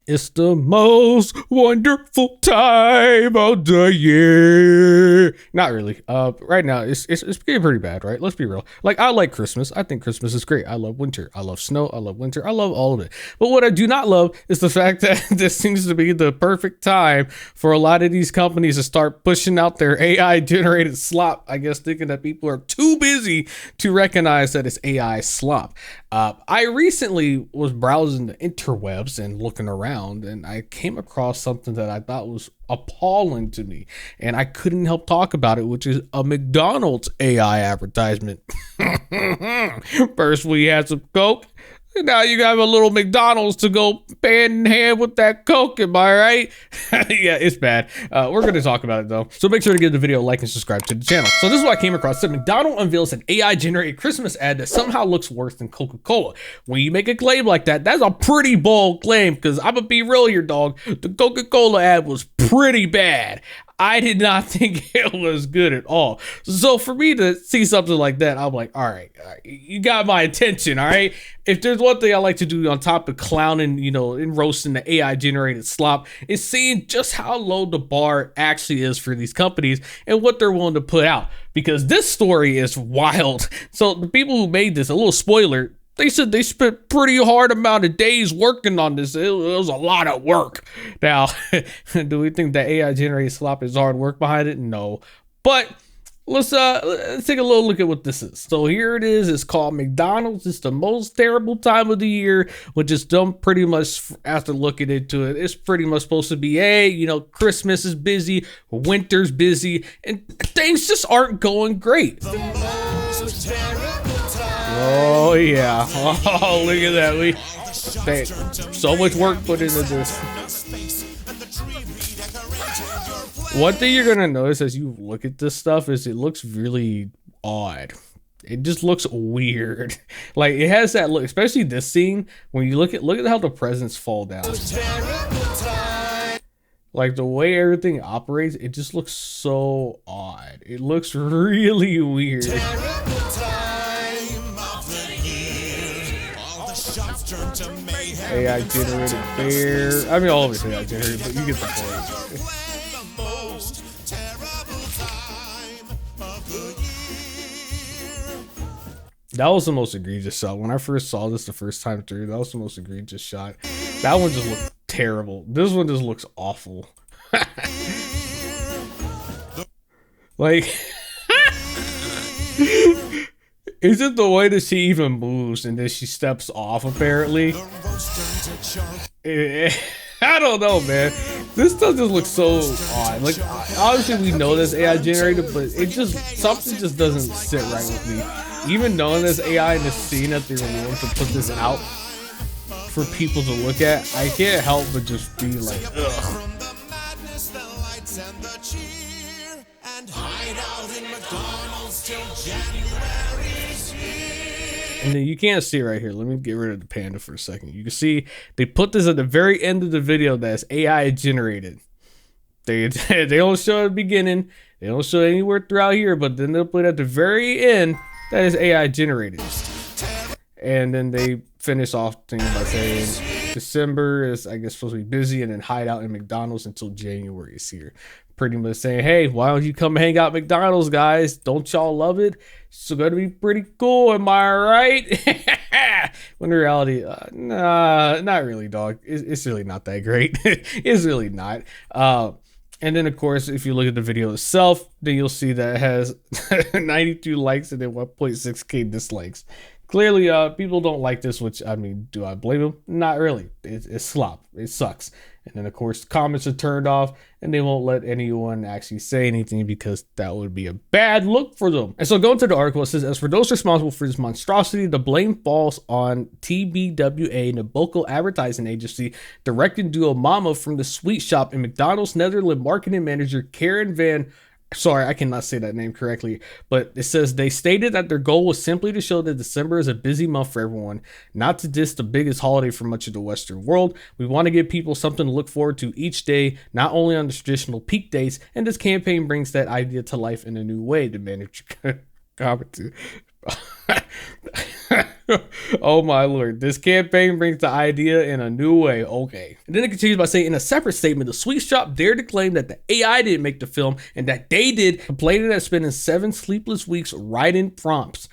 It's the most wonderful time of the year. Not really. Right now it's getting pretty bad, right? Let's be real. Like, I like Christmas. I think Christmas is great. I love winter. I love snow. I love winter. I love all of it. But what I do not love is the fact that this seems to be the perfect time for a lot of these companies to start pushing out their AI generated slop. I guess thinking that people are too busy to recognize that it's AI slop. I recently was browsing the interwebs and looking around, and I came across something that I thought was appalling to me, and I couldn't help talk about it, which is a McDonald's AI advertisement. First we had some Coke, and now you have a little McDonald's to go hand in hand with that Coke, am I right? Yeah, it's bad. We're going to talk about it though. So make sure to give the video a like and subscribe to the channel. So this is what I came across. So McDonald's unveils an AI generated Christmas ad that somehow looks worse than Coca-Cola. When you make a claim like that, that's a pretty bold claim, because I'm going to be real here, dog. The Coca-Cola ad was pretty bad. I did not think it was good at all. So for me to see something like that, I'm like, all right, you got my attention, all right? If there's one thing I like to do on top of clowning, and roasting the AI generated slop, is seeing just how low the bar actually is for these companies and what they're willing to put out. Because this story is wild. So the people who made this, a little spoiler, they said they spent pretty hard amount of days working on this. It was a lot of work. Now, do we think that AI generated slop is hard work behind it? No. But let's take a little look at what this is. So here it is. It's called McDonald's. It's the most terrible time of the year, which is done pretty much after looking into it. It's pretty much supposed to be, hey, Christmas is busy, winter's busy, and things just aren't going great. Oh yeah. Oh, look at that. So much work put into this. One thing you're gonna notice as you look at this stuff is it looks really odd. It just looks weird. Like, it has that look, especially this scene. When you look at how the presents fall down. Like, the way everything operates, it just looks so odd. It looks really weird. AI generated bear. I mean, all of it's AI generated, but you get the point. That was the most egregious shot. When I first saw this the first time through, that was the most egregious shot. That one just looked terrible. This one just looks awful. Like, is it the way that she even moves and then she steps off, apparently? I don't know, man. This stuff just looks so odd. Like, obviously we know this AI generated, but something just doesn't sit right with me. Even knowing this AI in this scene that they were willing to put this out for people to look at, I can't help but just be like, ugh. And then you can't see it right here. Let me get rid of the panda for a second. You can see they put this at the very end of the video that's AI generated. They don't show it at the beginning. They don't show it anywhere throughout here, but then they'll put it at the very end that is AI generated. And then they finish off things by saying December is, I guess, supposed to be busy, and then hide out in McDonald's until January is here. Pretty much saying, hey, why don't you come hang out at McDonald's, guys? Don't y'all love it? It's gonna be pretty cool, am I right? When in reality, nah, not really, dog. It's really not that great. It's really not. And then, of course, if you look at the video itself, then you'll see that it has 92 likes and then 1.6K dislikes. Clearly, people don't like this, which, I mean, do I blame them? Not really. It's slop. It sucks. And then, of course, comments are turned off, and they won't let anyone actually say anything because that would be a bad look for them. And so going to the article, it says, as for those responsible for this monstrosity, the blame falls on TBWA, the vocal advertising agency, directing duo Mama from the Sweet Shop, and McDonald's Netherlands marketing manager Karen Van. Sorry, I cannot say that name correctly, but it says they stated that their goal was simply to show that December is a busy month for everyone, not to diss the biggest holiday for much of the Western world. We want to give people something to look forward to each day, not only on the traditional peak days, and this campaign brings that idea to life in a new way, the manager commented. Oh my lord. This campaign brings the idea in a new way. Okay. And then it continues by saying, in a separate statement, the sweet shop dared to claim that the AI didn't make the film and that they did, complaining that spending 7 sleepless weeks writing prompts.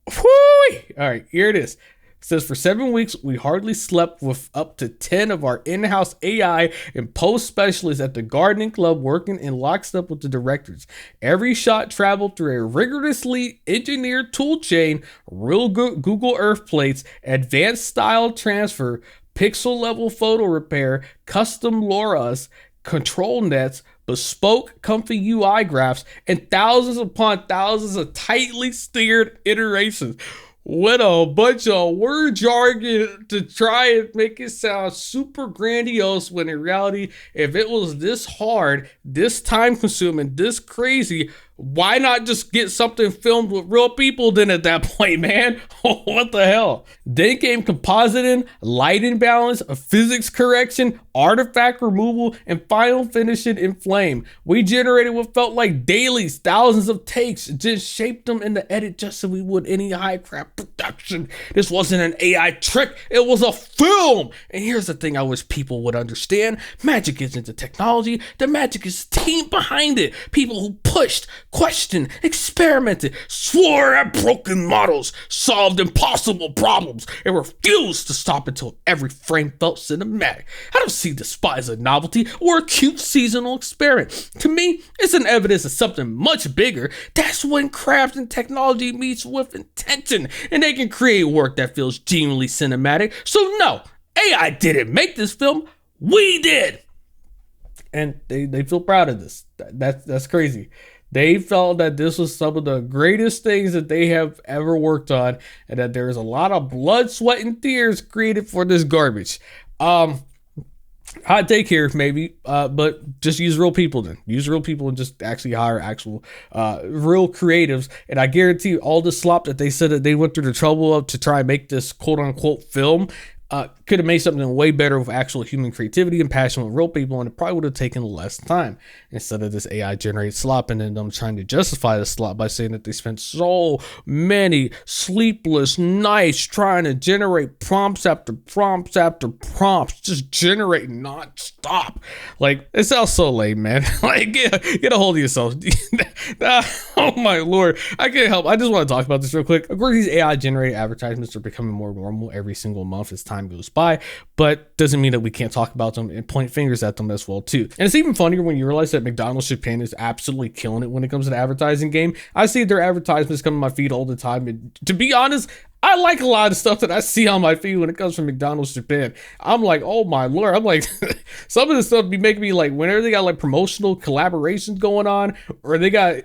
Whoo! All right, here it is. It says, for 7 weeks, we hardly slept with up to 10 of our in-house AI and post specialists at the gardening club working in lockstep with the directors. Every shot traveled through a rigorously engineered tool chain, real Google Earth plates, advanced style transfer, pixel level photo repair, custom LoRa's, control nets, bespoke comfy UI graphs, and thousands upon thousands of tightly steered iterations. What a bunch of word jargon to try and make it sound super grandiose, when in reality, if it was this hard, this time consuming, this crazy, why not just get something filmed with real people then at that point, man? What the hell? Then came compositing, lighting balance, physics correction, artifact removal, and final finishing in flame. We generated what felt like dailies, thousands of takes, just shaped them in the edit just so we would any high crap production. This wasn't an AI trick, it was a film. And here's the thing I wish people would understand. Magic isn't the technology, the magic is the team behind it. People who pushed, questioned, experimented, swore at broken models, solved impossible problems, and refused to stop until every frame felt cinematic. I don't see despise a novelty or a cute seasonal experiment. To me, it's an evidence of something much bigger. That's when craft and technology meets with intention, and they can create work that feels genuinely cinematic. So no, AI didn't make this film, we did. And they feel proud of this. That's crazy. They felt that this was some of the greatest things that they have ever worked on, and that there is a lot of blood, sweat, and tears created for this garbage. Hot take here, maybe, but just use real people then. Use real people and just actually hire actual real creatives. And I guarantee you, all the slop that they said that they went through the trouble of to try and make this quote-unquote film could have made something way better with actual human creativity and passion with real people, and it probably would have taken less time instead of this AI generated slop. And then them trying to justify the slop by saying that they spent so many sleepless nights trying to generate prompts after prompts after prompts, just generating non-stop. Like, it sounds so lame, man. Like, get a hold of yourself. Oh my lord, I can't help. I just want to talk about this real quick. Of course, these AI generated advertisements are becoming more normal every single month as time goes by, but doesn't mean that we can't talk about them and point fingers at them as well too. And it's even funnier when you realize that McDonald's Japan is absolutely killing it when it comes to the advertising game. I see their advertisements come on my feed all the time, and to be honest, I like a lot of stuff that I see on my feed when it comes from McDonald's Japan. I'm like, oh my lord. I'm like, some of this stuff be making me like, whenever they got like promotional collaborations going on, or they got,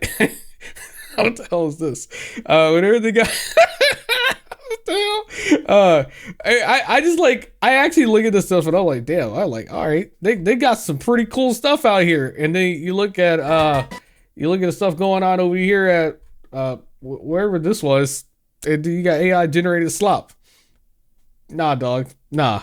what the hell is this? Whenever they got, what the hell? I just like, I actually look at this stuff and I'm like, damn, I like, all right, they got some pretty cool stuff out here. And then you look at the stuff going on over here at wherever this was, and you got AI generated slop. Nah, dog. Nah.